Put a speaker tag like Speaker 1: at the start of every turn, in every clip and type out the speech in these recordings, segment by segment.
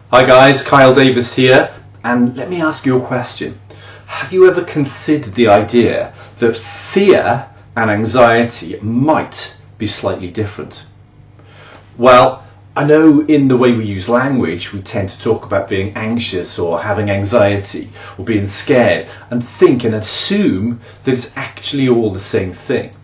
Speaker 1: Hi guys, Kyle Davis here, and let me ask you a question. Have you ever considered the idea that fear and anxiety might be slightly different? Well, I know in the way we use language, we tend to talk about being anxious or having anxiety or being scared and think and assume that it's actually all the same thing.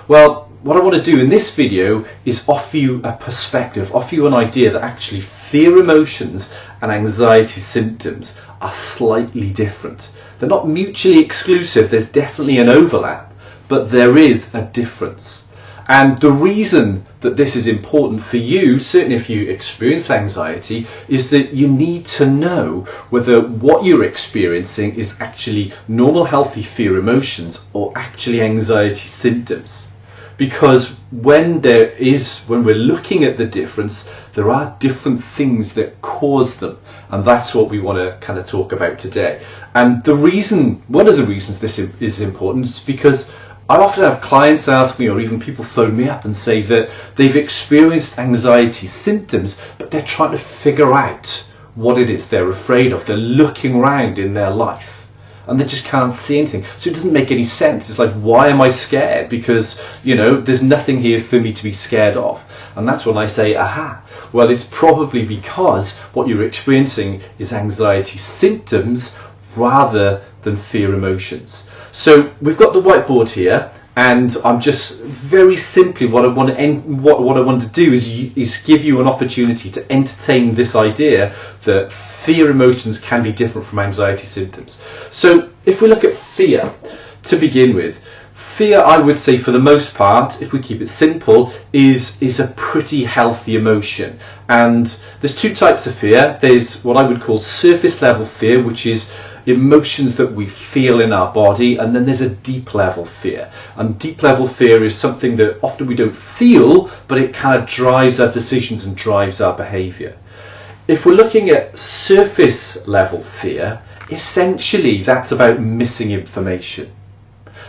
Speaker 1: Well, what I want to do in this video is offer you a perspective, offer you an idea that actually fear emotions and anxiety symptoms are slightly different. They're not mutually exclusive, there's definitely an overlap, but there is a difference. And the reason that this is important for you, certainly if you experience anxiety, is that you need to know whether what you're experiencing is actually normal, healthy fear emotions or actually anxiety symptoms. Because when we're looking at the difference, there are different things that cause them, and that's what we want to kind of talk about today. And one of the reasons this is important is because I often have clients ask me, or even people phone me up and say that they've experienced anxiety symptoms, but they're trying to figure out what it is they're afraid of. They're looking around in their life and they just can't see anything. So it doesn't make any sense. It's like, why am I scared? Because, there's nothing here for me to be scared of. And that's when I say, aha, well, it's probably because what you're experiencing is anxiety symptoms rather than fear emotions. So we've got the whiteboard here, and I'm just very simply what I want to do is give you an opportunity to entertain this idea that fear emotions can be different from anxiety symptoms. So if we look at fear to begin with, fear, I would say for the most part, if we keep it simple, is a pretty healthy emotion. And there's two types of fear. There's what I would call surface level fear, which is emotions that we feel in our body, and then there's a deep level fear. And deep level fear is something that often we don't feel, but it kind of drives our decisions and drives our behavior. If we're looking at surface level fear, essentially that's about missing information.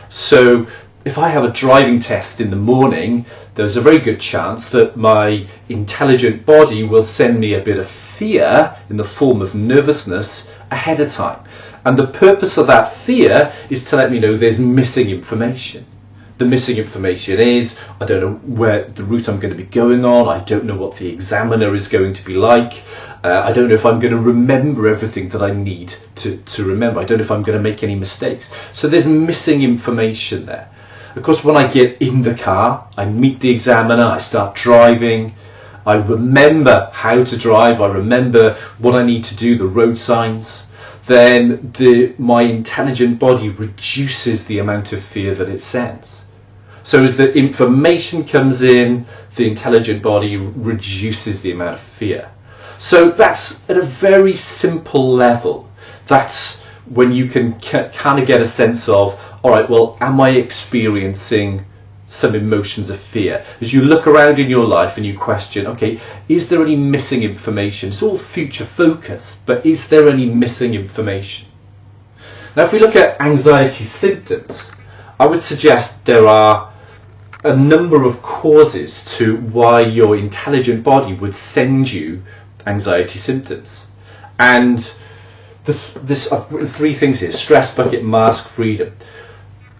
Speaker 1: So if I have a driving test in the morning, there's a very good chance that my intelligent body will send me a bit of fear in the form of nervousness ahead of time. And the purpose of that fear is to let me know there's missing information. The missing information is, I don't know where the route I'm going to be going on, I don't know what the examiner is going to be like, I don't know if I'm going to remember everything that I need to remember, I don't know if I'm going to make any mistakes. So there's missing information there. Of course, when I get in the car, I meet the examiner, I start driving, I remember how to drive, I remember what I need to do, the road signs. Then my intelligent body reduces the amount of fear that it sends. So as the information comes in, the intelligent body reduces the amount of fear. So that's at a very simple level. That's when you can kind of get a sense of, all right, well, am I experiencing some emotions of fear? As you look around in your life and you question, okay, is there any missing information? It's all future focused, but is there any missing information? Now, if we look at anxiety symptoms, I would suggest there are a number of causes to why your intelligent body would send you anxiety symptoms. And I've written three things here: stress bucket, mask, freedom.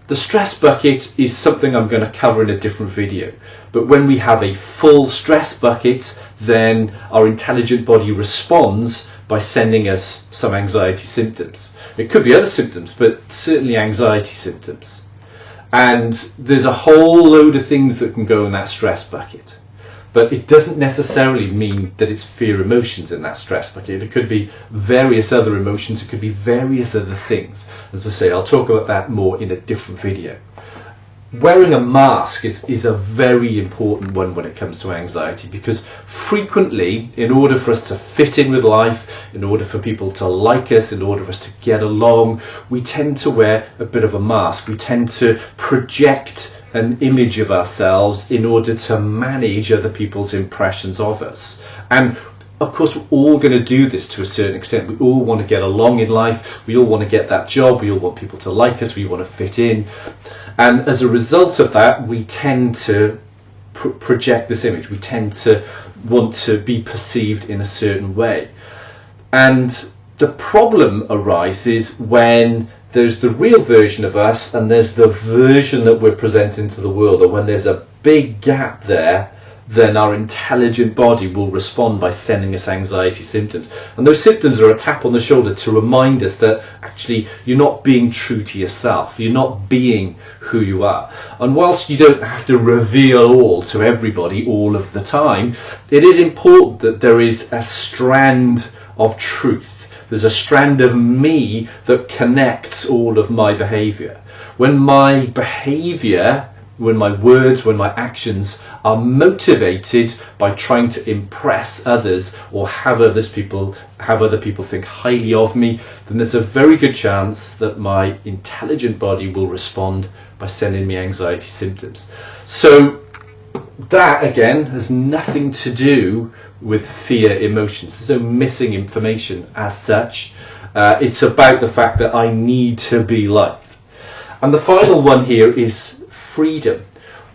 Speaker 1: The stress bucket is something I'm going to cover in a different video. But when we have a full stress bucket, then our intelligent body responds by sending us some anxiety symptoms. It could be other symptoms, but certainly anxiety symptoms. And there's a whole load of things that can go in that stress bucket. But it doesn't necessarily mean that it's fear emotions in that stress bucket. It could be various other emotions, it could be various other things. As I say, I'll talk about that more in a different video. Wearing a mask is a very important one when it comes to anxiety, because frequently, in order for us to fit in with life, in order for people to like us, in order for us to get along, we tend to wear a bit of a mask. We tend to project an image of ourselves in order to manage other people's impressions of us. And of course, we're all going to do this to a certain extent. We all want to get along in life. We all want to get that job. We all want people to like us. We want to fit in. And as a result of that, we tend to project this image. We tend to want to be perceived in a certain way. And the problem arises when there's the real version of us and there's the version that we're presenting to the world, or when there's a big gap there, then our intelligent body will respond by sending us anxiety symptoms. And those symptoms are a tap on the shoulder to remind us that actually you're not being true to yourself, you're not being who you are. And whilst you don't have to reveal all to everybody all of the time, it is important that there is a strand of truth. There's a strand of me that connects all of my behaviour. When my behaviour, when my words, when my actions are motivated by trying to impress others or have other people think highly of me, then there's a very good chance that my intelligent body will respond by sending me anxiety symptoms. So that again has nothing to do with fear emotions. There's no missing information as such. It's about the fact that I need to be liked. And the final one here is freedom.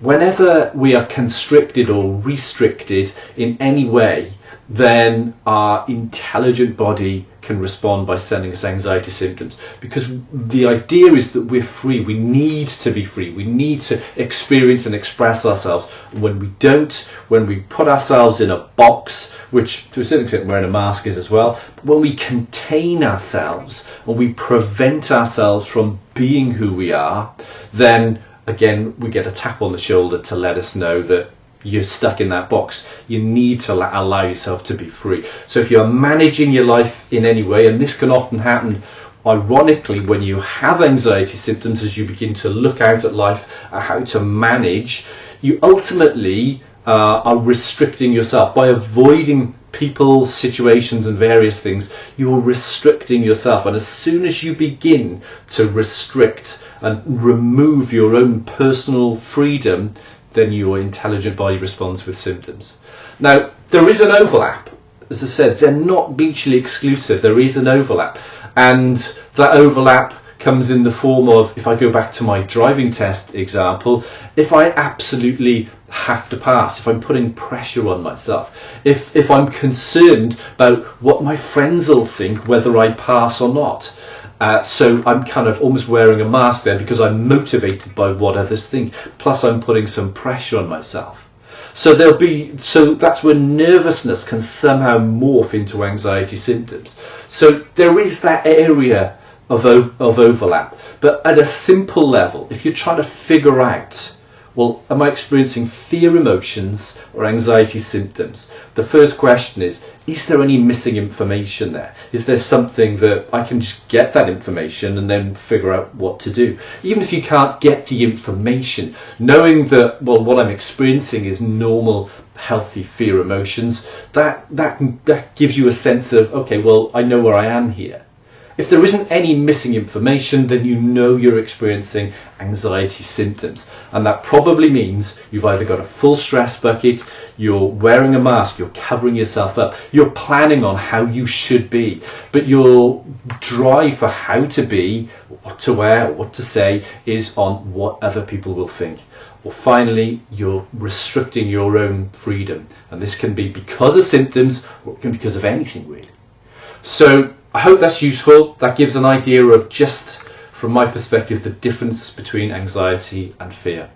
Speaker 1: Whenever we are constricted or restricted in any way, then our intelligent body can respond by sending us anxiety symptoms, because the idea is that we're free. We need to be free. We need to experience and express ourselves. When we don't, when we put ourselves in a box, which to a certain extent wearing a mask is as well, when we contain ourselves and we prevent ourselves from being who we are, then again we get a tap on the shoulder to let us know that you're stuck in that box. You need to allow yourself to be free. So if you're managing your life in any way, and this can often happen ironically when you have anxiety symptoms, as you begin to look out at life, at how to manage, you ultimately are restricting yourself by avoiding people, situations and various things. You're restricting yourself, and as soon as you begin to restrict and remove your own personal freedom, then your intelligent body responds with symptoms. Now, there is an overlap. As I said, they're not mutually exclusive. There is an overlap. And that overlap comes in the form of, if I go back to my driving test example, if I absolutely have to pass, if I'm putting pressure on myself, if I'm concerned about what my friends will think, whether I pass or not, so I'm kind of almost wearing a mask there because I'm motivated by what others think, plus I'm putting some pressure on myself. So that's where nervousness can somehow morph into anxiety symptoms. So there is that area of overlap. But at a simple level, if you're trying to figure out, well, am I experiencing fear emotions or anxiety symptoms? The first question is there any missing information there? Is there something that I can just get that information and then figure out what to do? Even if you can't get the information, knowing that, well, what I'm experiencing is normal, healthy fear emotions, that gives you a sense of, okay, well, I know where I am here. If there isn't any missing information, then you know you're experiencing anxiety symptoms. And that probably means you've either got a full stress bucket, you're wearing a mask, you're covering yourself up, you're planning on how you should be, but your drive for how to be, what to wear, what to say, is on what other people will think. Or finally, you're restricting your own freedom. And this can be because of symptoms, or it can be because of anything really. So I hope that's useful. That gives an idea of, just from my perspective, the difference between anxiety and fear.